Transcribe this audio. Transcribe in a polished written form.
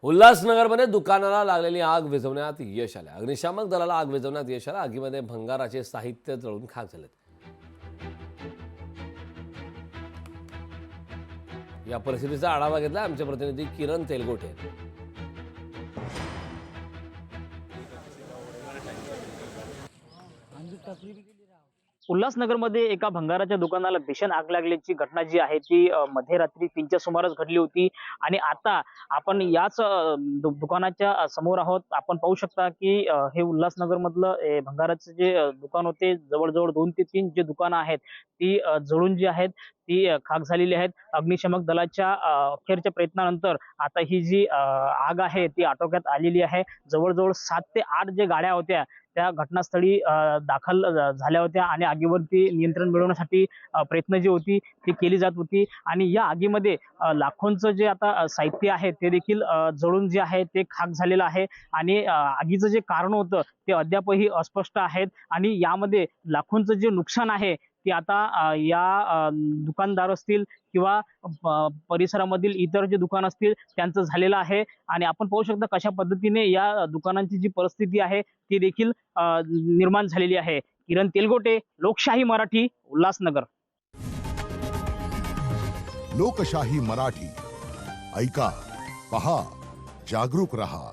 उल्हासनगरमध्ये दुकानाला लागलेली आग विझवण्यात यश आलं। अग्निशामक दलाला आग विझवण्यात यश आलं। आगीमध्ये भंगाराचे साहित्य जळून खाक झाले। या परिस्थितीचा आढावा घेतला आमचे प्रतिनिधी किरण तेलगोटे। उल्हासनगरमध्ये एका भंगाराच्या दुकानाला भीषण आग लागल्याची घटना जी आहे ती मध्यरात्री 3च्या सुमारास घडली होती। आणि आता आपण याच दुकानाच्या समोर आहोत। आपण पाहू शकता की हे उल्हासनगर मधलं भंगाराचे जे दुकान होते, जवळजवळ 2 ते 3 जे दुकानं आहेत ती जळून जी आहेत ती खाक झालेली आहेत। अग्निशमक दलाच्या अखेरच्या प्रयत्नानंतर आता ही जी आग आहे ती आटोक्यात आलेली आहे। जवळजवळ 7 ते 8 जे गाड्या होत्या त्या घटनास्थळी दाखल झाल्या होत्या आणि आगीवरती नियंत्रण मिळवण्यासाठी प्रयत्न जी होती ती केली जात होती। आणि या आगीमध्ये लाखोंचं जे आता साहित्य आहे ते देखील जळून जे आहे ते खाक झालेलं आहे। आणि आगीचं जे कारण होतं ते अद्यापही अस्पष्ट आहेत। आणि यामध्ये लाखोंचं जे नुकसान आहे ते आता या दुकानदार असतील किंवा परिसरामधील इतर जे दुकान असतील त्यांचं झालेलं आहे। आणि आपण पाहू शकता कशा पद्धतीने या दुकानांची जी परिस्थिती आहे ती देखील निर्माण झालेली आहे। किरण तेलगोटे, लोकशाही मराठी, उल्हासनगर। लोकशाही मराठी ऐका, पहा, जागरूक रहा।